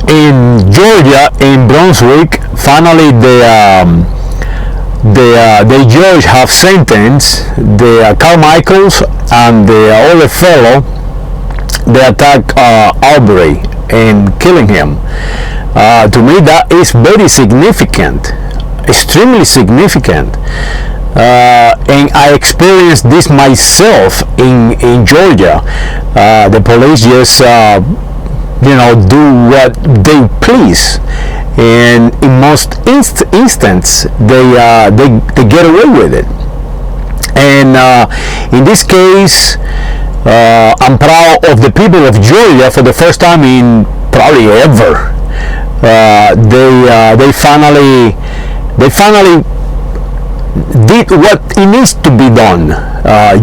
in Georgia, in Brunswick, finally the judge have sentenced the Carmichaels and the other fellow. They attack Arbery and killing him. To me, that is very significant, extremely significant. And I experienced this myself in Georgia. The police just do what they please, and in most instances they get away with it. And in this case, I'm proud of the people of Georgia. For the first time in probably ever, they finally did what it needs to be done.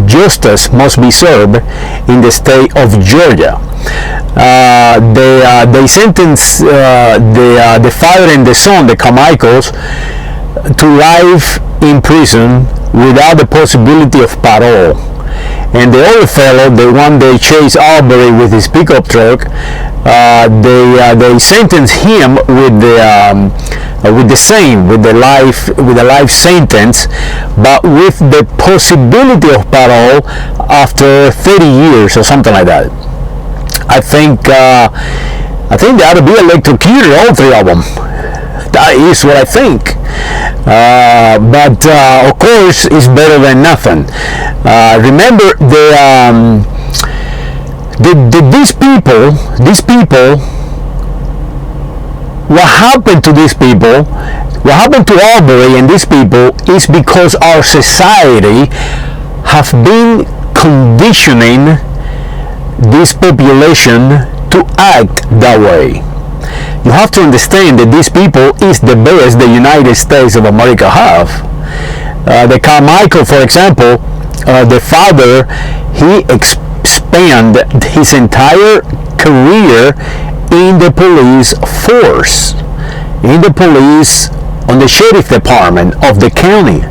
Justice must be served in the state of Georgia. They sentenced the father and the son, the Carmichaels, to life in prison without the possibility of parole. And the other fellow, the one they chased Arbery with his pickup truck, they sentenced him with the life sentence, but with the possibility of parole after 30 years or something like that. I think they ought to be electrocuted, all three of them. That is what I think. But of course, it's better than nothing. Remember, these people, what happened to these people, what happened to Arbery and these people, is because our society have been conditioning this population to act that way. You have to understand that these people is the best the United States of America have. The Carmichael, for example, the father, he spent his entire career in the police force, on the sheriff department of the county.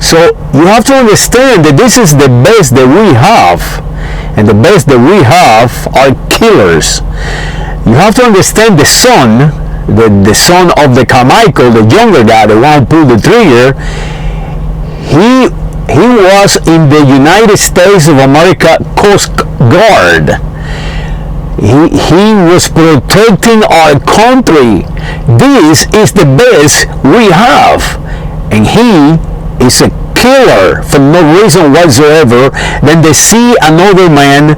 So you have to understand that this is the best that we have, and the best that we have are killers. You have to understand the son, the son of the Carmichael, the younger guy, the one who pulled the trigger. He was in the United States of America Coast Guard. He was protecting our country. This is the best we have, and he is a killer for no reason whatsoever. Then they see another man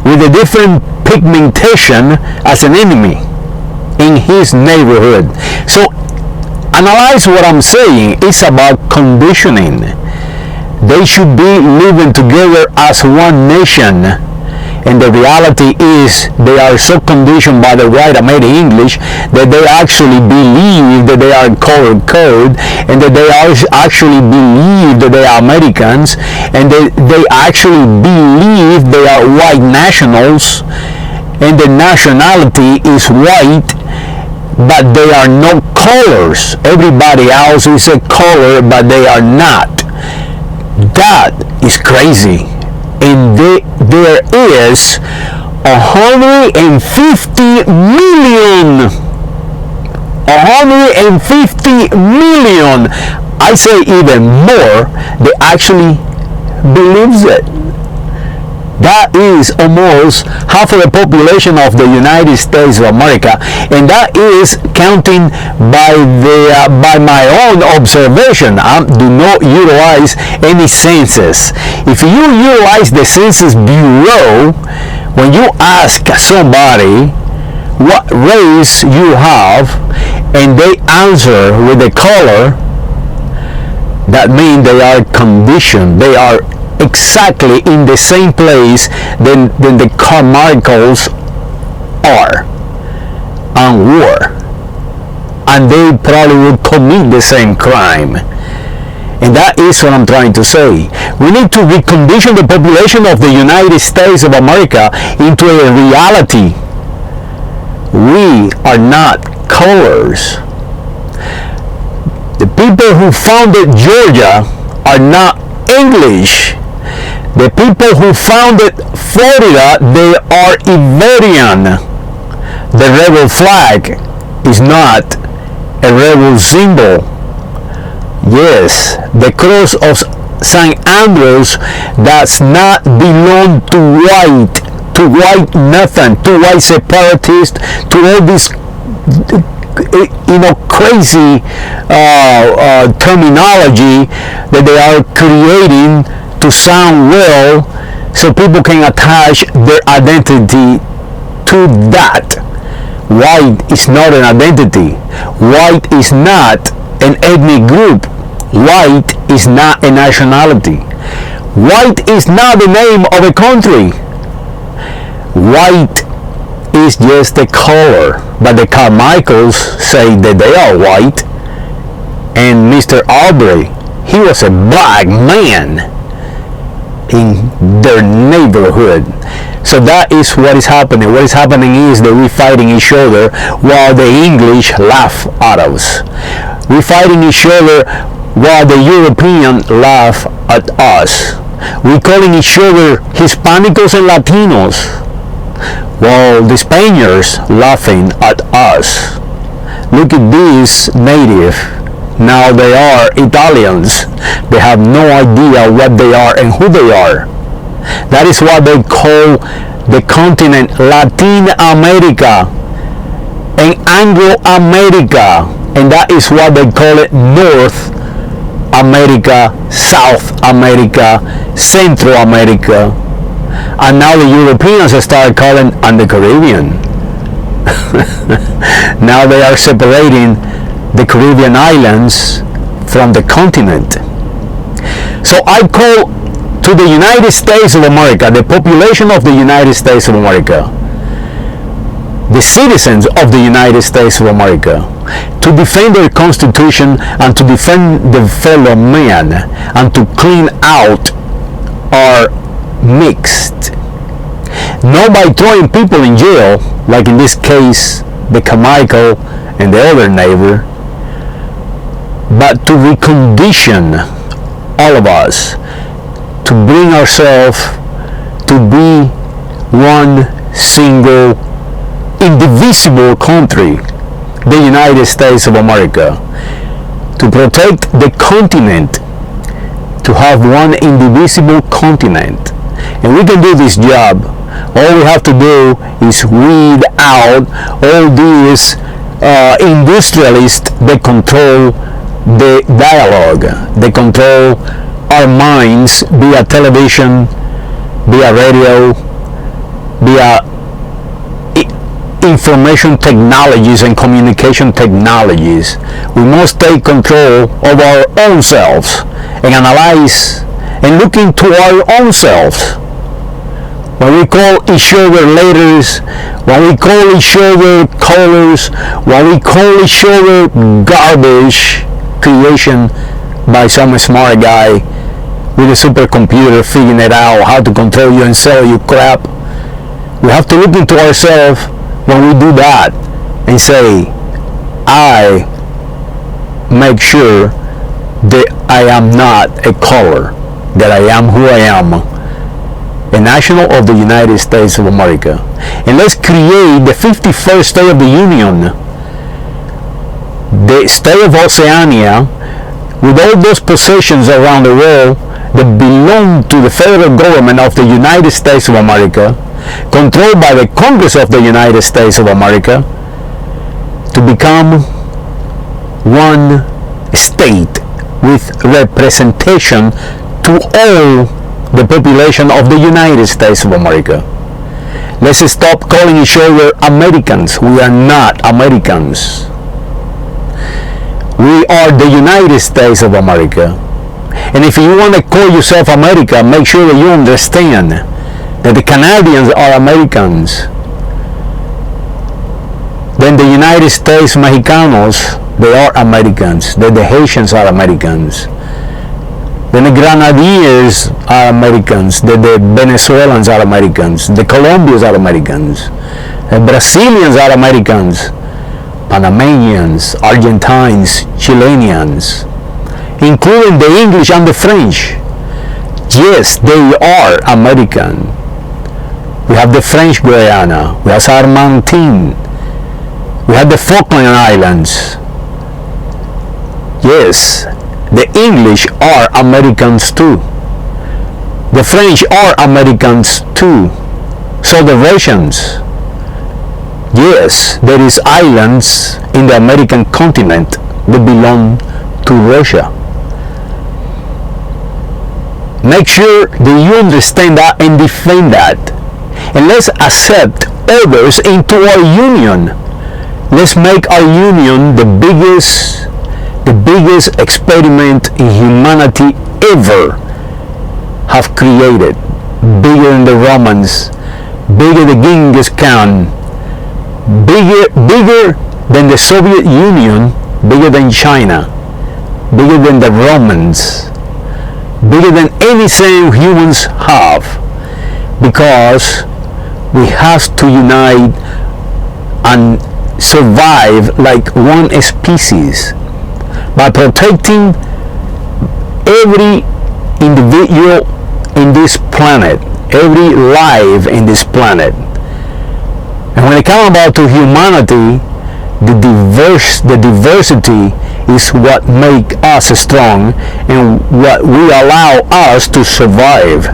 with a different pigmentation as an enemy in his neighborhood. So analyze what I'm saying. It's about conditioning. They should be living together as one nation, and the reality is they are so conditioned by the Whiteamerienglish that they actually believe that they are color code, and that they actually believe that they are Americans, and they actually believe they are white nationals, and the nationality is white, but they are no colors. Everybody else is a color, but they are not. That is crazy. And there is 150 million, I say even more, that actually believes it. That is almost half of the population of the United States of America, and that is counting by my own observation. I do not utilize any census. If you utilize the Census Bureau, when you ask somebody what race you have, and they answer with a color, that means they are conditioned. They are exactly in the same place than the Carmichaels are and were, and they probably would commit the same crime. And that is what I'm trying to say. We need to recondition the population of the United States of America into a reality. We are not colors. The people who founded Georgia are not English. The people who founded Florida, they are Iberian. The rebel flag is not a rebel symbol. Yes, the cross of St. Andrews does not belong to white nothing, to white separatists, to all this crazy terminology that they are creating to sound well, so people can attach their identity to that. White is not an identity. White is not an ethnic group. White is not a nationality. White is not the name of a country. White is just a color. But the Carmichaels say that they are white. And Mr. Aubrey, he was a black man in their neighborhood. So that is what is happening. What is happening is that we're fighting each other while the English laugh at us. We're fighting each other while the Europeans laugh at us. We're calling each other Hispanicos and Latinos while the Spaniards laughing at us. Look at this native. Now they are Italians. They have no idea what they are and who they are. That is what they call the continent Latin America and Anglo America, and that is what they call it North America, South America, Central America, and now the Europeans start calling on the Caribbean. Now they are separating the Caribbean islands from the continent. So I call to the United States of America, the population of the United States of America, the citizens of the United States of America, to defend their Constitution and to defend the fellow man and to clean out our mixed. Not by throwing people in jail, like in this case, the Carmichael and the other neighbor, but to recondition all of us, to bring ourselves to be one single, indivisible country, the United States of America, to protect the continent, to have one indivisible continent. And we can do this job. All we have to do is weed out all these industrialists that control the dialogue, they control our minds via television, via radio, via information technologies and communication technologies. We must take control of our own selves and analyze and look into our own selves. When we call each other letters, when we call each other colors, when we call each other garbage creation by some smart guy with a supercomputer figuring it out how to control you and sell you crap, we have to look into ourselves when we do that and say, I make sure that I am not a color, that I am who I am, a national of the United States of America. And let's create the 51st State of the Union, the state of Oceania, with all those possessions around the world that belong to the federal government of the United States of America, controlled by the Congress of the United States of America, to become one state with representation to all the population of the United States of America. Let's stop calling each other Americans. We are not Americans. We are the United States of America. And if you want to call yourself America, make sure that you understand that the Canadians are Americans. Then the United States Mexicanos, they are Americans. Then the Haitians are Americans. Then the Grenadiers are Americans. Then the Venezuelans are Americans. The Colombians are Americans. The Brazilians are Americans. Panamanians, Argentines, Chileans, including the English and the French. Yes, they are American. We have the French Guiana. We have Saint Martin. We have the Falkland Islands. Yes, the English are Americans too. The French are Americans too. So the Russians. Yes, there is islands in the American continent that belong to Russia. Make sure that you understand that and defend that. And let's accept others into our union. Let's make our union the biggest experiment in humanity ever have created. Bigger than the Romans, bigger than Genghis Khan, bigger than the Soviet Union, bigger than China, bigger than the Romans, bigger than anything humans have, because we have to unite and survive like one species by protecting every individual in this planet, every life in this planet. And when it comes about to humanity, the diversity is what makes us strong and what will allow us to survive.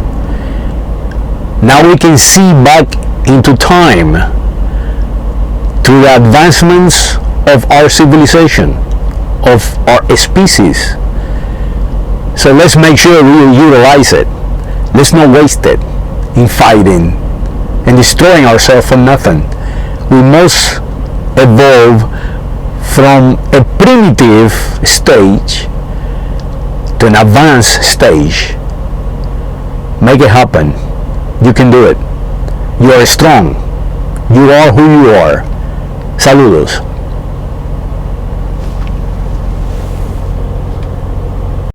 Now we can see back into time through the advancements of our civilization, of our species. So let's make sure we utilize it. Let's not waste it in fighting and destroying ourselves for nothing. We must evolve from a primitive stage to an advanced stage. Make it happen. You can do it. You are strong. You are who you are. Saludos.